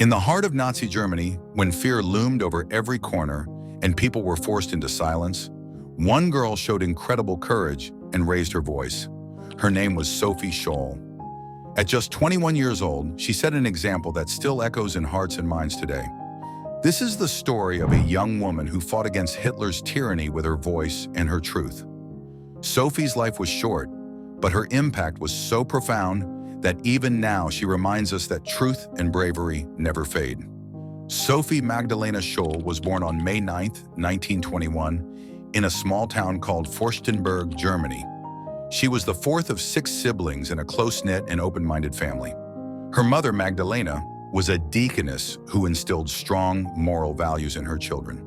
In the heart of Nazi Germany, when fear loomed over every corner and people were forced into silence, one girl showed incredible courage and raised her voice. Her name was Sophie Scholl. At just 21 years old, she set an example that still echoes in hearts and minds today. This is the story of a young woman who fought against Hitler's tyranny with her voice and her truth. Sophie's life was short, but her impact was so profound that even now she reminds us that truth and bravery never fade. Sophie Magdalena Scholl was born on May 9, 1921, in a small town called Fürstenberg, Germany. She was the fourth of 6 siblings in a close-knit and open-minded family. Her mother, Magdalena, was a deaconess who instilled strong moral values in her children.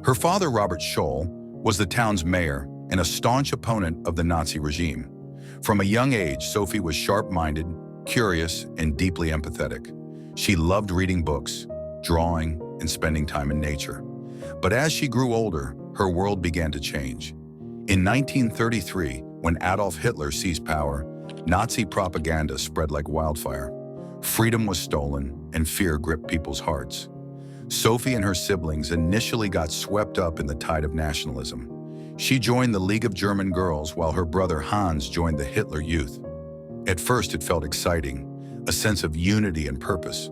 Her father, Robert Scholl, was the town's mayor and a staunch opponent of the Nazi regime. From a young age, Sophie was sharp-minded, curious, and deeply empathetic. She loved reading books, drawing, and spending time in nature. But as she grew older, her world began to change. In 1933, when Adolf Hitler seized power, Nazi propaganda spread like wildfire. Freedom was stolen, and fear gripped people's hearts. Sophie and her siblings initially got swept up in the tide of nationalism. She joined the League of German Girls while her brother Hans joined the Hitler Youth. At first it felt exciting, a sense of unity and purpose,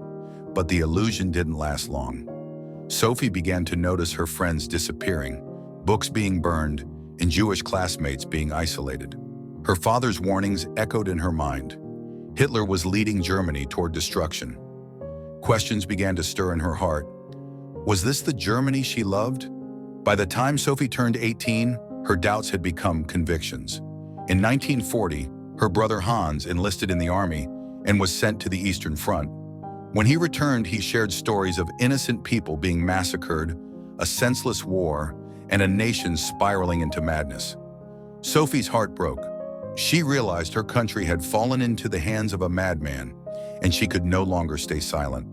but the illusion didn't last long. Sophie began to notice her friends disappearing, books being burned, and Jewish classmates being isolated. Her father's warnings echoed in her mind. Hitler was leading Germany toward destruction. Questions began to stir in her heart. Was this the Germany she loved? By the time Sophie turned 18, her doubts had become convictions. In 1940, her brother Hans enlisted in the army and was sent to the Eastern Front. When he returned, he shared stories of innocent people being massacred, a senseless war, and a nation spiraling into madness. Sophie's heart broke. She realized her country had fallen into the hands of a madman, and she could no longer stay silent.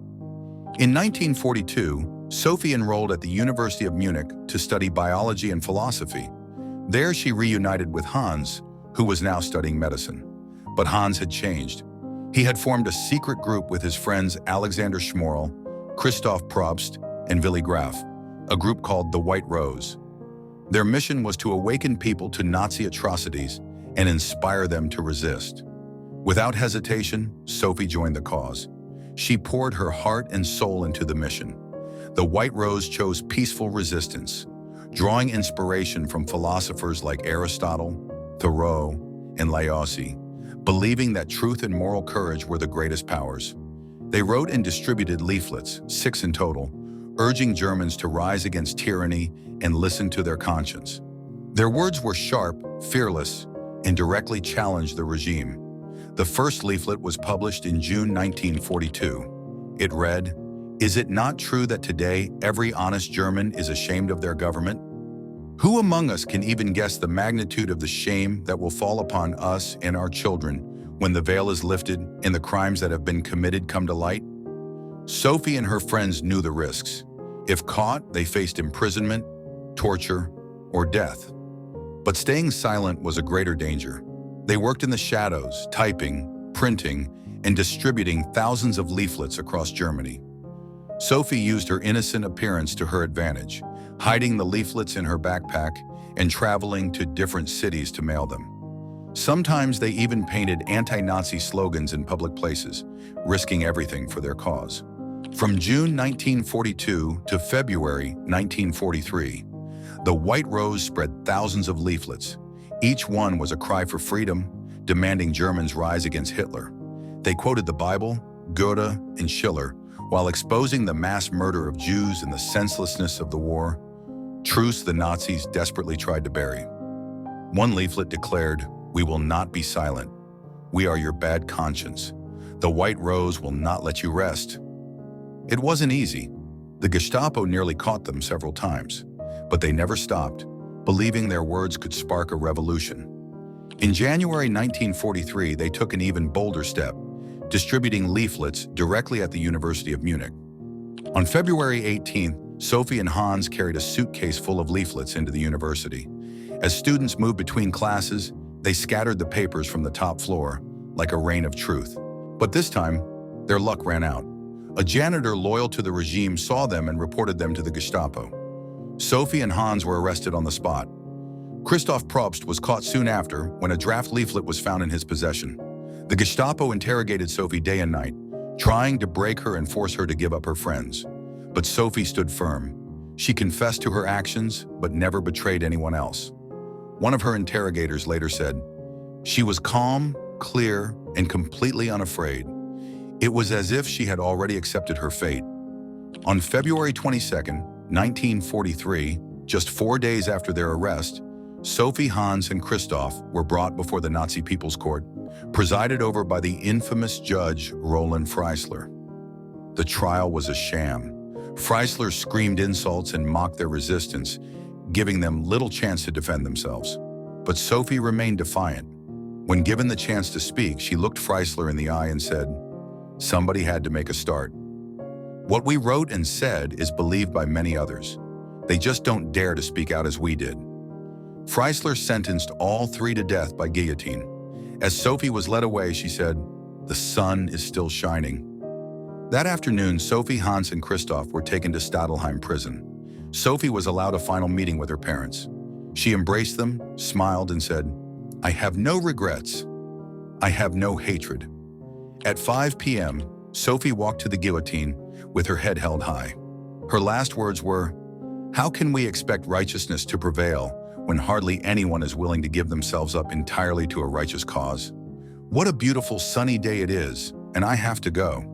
In 1942, Sophie enrolled at the University of Munich to study biology and philosophy. There she reunited with Hans, who was now studying medicine. But Hans had changed. He had formed a secret group with his friends Alexander Schmorl, Christoph Probst, and Willy Graf, a group called the White Rose. Their mission was to awaken people to Nazi atrocities and inspire them to resist. Without hesitation, Sophie joined the cause. She poured her heart and soul into the mission. The White Rose chose peaceful resistance, drawing inspiration from philosophers like Aristotle, Thoreau, and Laozi, believing that truth and moral courage were the greatest powers. They wrote and distributed leaflets, 6 in total, urging Germans to rise against tyranny and listen to their conscience. Their words were sharp, fearless, and directly challenged the regime. The first leaflet was published in June 1942. It read, "Is it not true that today every honest German is ashamed of their government? Who among us can even guess the magnitude of the shame that will fall upon us and our children when the veil is lifted and the crimes that have been committed come to light?" Sophie and her friends knew the risks. If caught, they faced imprisonment, torture, or death. But staying silent was a greater danger. They worked in the shadows, typing, printing, and distributing thousands of leaflets across Germany. Sophie used her innocent appearance to her advantage, hiding the leaflets in her backpack and traveling to different cities to mail them. Sometimes they even painted anti-Nazi slogans in public places, risking everything for their cause. From June 1942 to February 1943, the White Rose spread thousands of leaflets. Each one was a cry for freedom, demanding Germans rise against Hitler. They quoted the Bible, Goethe, and Schiller, while exposing the mass murder of Jews and the senselessness of the war, truths the Nazis desperately tried to bury. One leaflet declared, "We will not be silent. We are your bad conscience. The White Rose will not let you rest." It wasn't easy. The Gestapo nearly caught them several times, but they never stopped, believing their words could spark a revolution. In January 1943, they took an even bolder step, distributing leaflets directly at the University of Munich. On February 18th, Sophie and Hans carried a suitcase full of leaflets into the university. As students moved between classes, they scattered the papers from the top floor like a rain of truth. But this time, their luck ran out. A janitor loyal to the regime saw them and reported them to the Gestapo. Sophie and Hans were arrested on the spot. Christoph Probst was caught soon after when a draft leaflet was found in his possession. The Gestapo interrogated Sophie day and night, trying to break her and force her to give up her friends. But Sophie stood firm. She confessed to her actions, but never betrayed anyone else. One of her interrogators later said, "She was calm, clear, and completely unafraid. It was as if she had already accepted her fate." On February 22, 1943, just 4 days after their arrest, Sophie, Hans, and Christoph were brought before the Nazi People's Court, presided over by the infamous judge Roland Freisler. The trial was a sham. Freisler screamed insults and mocked their resistance, giving them little chance to defend themselves. But Sophie remained defiant. When given the chance to speak, she looked Freisler in the eye and said, "Somebody had to make a start. What we wrote and said is believed by many others. They just don't dare to speak out as we did." Freisler sentenced all three to death by guillotine. As Sophie was led away, she said, "The sun is still shining." That afternoon, Sophie, Hans, and Christoph were taken to Stadelheim prison. Sophie was allowed a final meeting with her parents. She embraced them, smiled, and said, "I have no regrets. I have no hatred." At 5 p.m., Sophie walked to the guillotine with her head held high. Her last words were, "How can we expect righteousness to prevail when hardly anyone is willing to give themselves up entirely to a righteous cause? What a beautiful sunny day it is, and I have to go.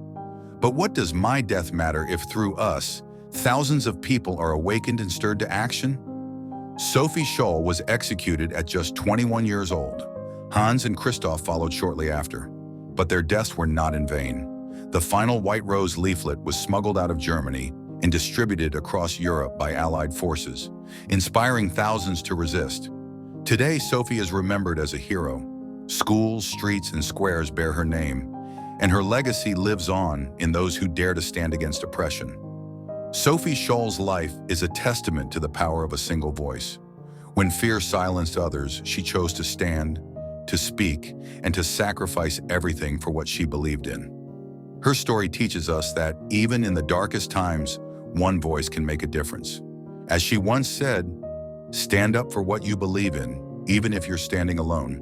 But what does my death matter if through us, thousands of people are awakened and stirred to action?" Sophie Scholl was executed at just 21 years old. Hans and Christoph followed shortly after, but their deaths were not in vain. The final White Rose leaflet was smuggled out of Germany and distributed across Europe by Allied forces, inspiring thousands to resist. Today, Sophie is remembered as a hero. Schools, streets, and squares bear her name, and her legacy lives on in those who dare to stand against oppression. Sophie Scholl's life is a testament to the power of a single voice. When fear silenced others, she chose to stand, to speak, and to sacrifice everything for what she believed in. Her story teaches us that even in the darkest times, one voice can make a difference. As she once said, "Stand up for what you believe in, even if you're standing alone."